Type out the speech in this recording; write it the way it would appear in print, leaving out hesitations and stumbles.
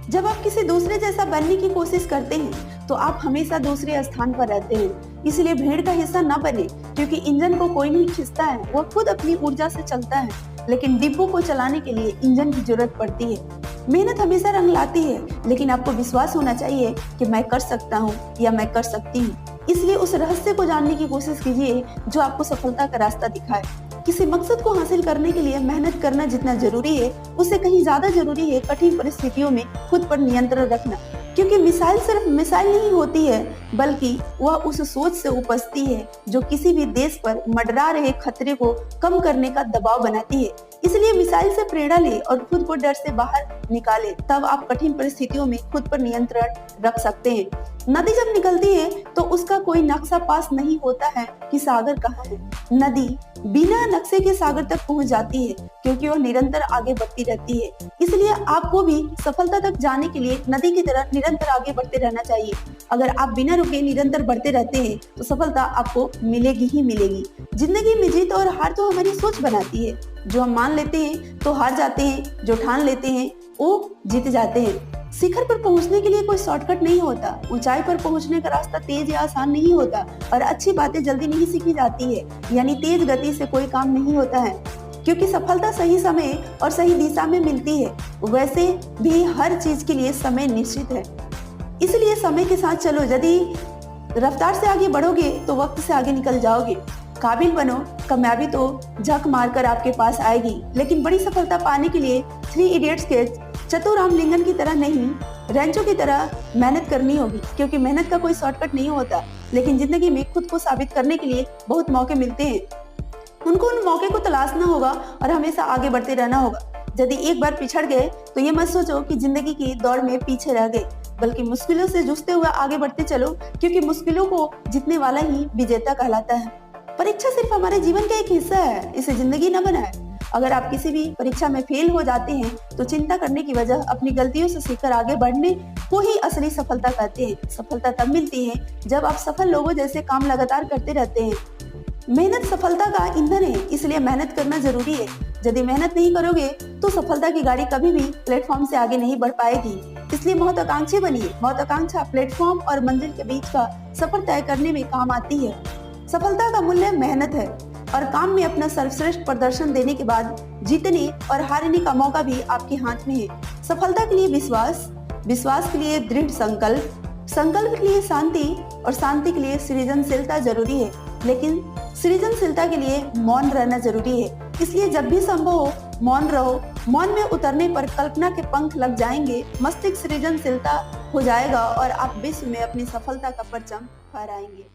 जब आप किसी दूसरे जैसा बनने की कोशिश करते हैं तो आप हमेशा दूसरे स्थान पर रहते हैं। इसलिए भीड़ का हिस्सा न बने, क्योंकि इंजन को कोई नहीं खींचता है, वह खुद अपनी ऊर्जा से चलता है। लेकिन डिब्बों को चलाने के लिए इंजन की जरूरत पड़ती है। मेहनत हमेशा रंग लाती है, लेकिन आपको विश्वास होना चाहिए कि मैं कर सकता हूँ या मैं कर सकती हूँ। इसलिए उस रहस्य को जानने की कोशिश कीजिए जो आपको सफलता का रास्ता दिखाए। किसी मकसद को हासिल करने के लिए मेहनत करना जितना जरूरी है, उससे कहीं ज्यादा जरूरी है कठिन परिस्थितियों में खुद पर नियंत्रण रखना। क्योंकि मिसाइल सिर्फ मिसाइल नहीं होती है, बल्कि वह उस सोच से उपजती है जो किसी भी देश पर मंडरा रहे खतरे को कम करने का दबाव बनाती है। इसलिए मिसाइल से प्रेरणा ले और खुद को डर से बाहर निकाले, तब आप कठिन परिस्थितियों में खुद पर नियंत्रण रख सकते हैं। नदी जब निकलती है तो उसका कोई नक्शा पास नहीं होता है कि सागर कहाँ है। नदी बिना नक्शे के सागर तक पहुंच जाती है, क्योंकि वह निरंतर आगे बढ़ती रहती है। इसलिए आपको भी सफलता तक जाने के लिए नदी की तरह निरंतर आगे बढ़ते रहना चाहिए। अगर आप बिना रुके निरंतर बढ़ते रहते हैं तो सफलता आपको मिलेगी ही मिलेगी। जिंदगी में जीत और हार तो हमारी सोच बनाती है। जो हम मान लेते हैं तो हार जाते हैं, जो ठान लेते हैं वो जीत जाते हैं। शिखर पर पहुंचने के लिए कोई शॉर्टकट नहीं होता। ऊंचाई पर पहुंचने का रास्ता तेज या आसान नहीं होता, और अच्छी बातें जल्दी नहीं सीखी जाती है। यानी तेज गति से कोई काम नहीं होता है, क्योंकि सफलता सही समय और सही दिशा में मिलती है। वैसे भी हर चीज के लिए समय निश्चित है, इसलिए समय के साथ चलो। यदि रफ्तार से आगे बढ़ोगे तो वक्त से आगे निकल जाओगे। काबिल बनो, कामयाबी तो झक मारकर आपके पास आएगी। लेकिन बड़ी सफलता पाने के लिए 3 इडियट्स के चतुर रामलिंगन की तरह नहीं, रैंचो की तरह मेहनत करनी होगी। क्योंकि मेहनत का कोई शॉर्टकट नहीं होता, लेकिन जिंदगी में खुद को साबित करने के लिए बहुत मौके मिलते हैं। उनको उन मौके को तलाशना होगा और हमेशा आगे बढ़ते रहना होगा। यदि एक बार पिछड़ गए तो ये मत सोचो कि जिंदगी की दौड़ में पीछे रह गए, बल्कि मुश्किलों से जूझते हुए आगे बढ़ते चलो, क्योंकि मुश्किलों को जीतने वाला ही विजेता कहलाता है। परीक्षा सिर्फ हमारे जीवन का एक हिस्सा है, इसे जिंदगी न बनाए। अगर आप किसी भी परीक्षा में फेल हो जाते हैं तो चिंता करने की वजह अपनी गलतियों से सीखकर आगे बढ़ने को ही असली सफलता कहते हैं। सफलता तब मिलती है जब आप सफल लोगों जैसे काम लगातार करते रहते हैं। मेहनत सफलता का ईंधन है, इसलिए मेहनत करना जरूरी है। यदि मेहनत नहीं करोगे तो सफलता की गाड़ी कभी भी प्लेटफॉर्म से आगे नहीं बढ़ पाएगी। इसलिए महत्वाकांक्षी बनिए। महत्वाकांक्षा प्लेटफॉर्म और मंजिल के बीच का सफर तय करने में काम आती है। सफलता का मूल्य मेहनत है, और काम में अपना सर्वश्रेष्ठ प्रदर्शन देने के बाद जीतने और हारने का मौका भी आपके हाथ में है। सफलता के लिए विश्वास, विश्वास के लिए दृढ़ संकल्प, संकल्प के लिए शांति, और शांति के लिए सृजनशीलता जरूरी है। लेकिन सृजनशीलता के लिए मौन रहना जरूरी है। इसलिए जब भी संभव हो मौन रहो। मौन में उतरने पर कल्पना के पंख लग जाएंगे, मस्तिष्क सृजनशीलता हो जाएगा और आप विश्व में अपनी सफलता का परचम फहराएंगे।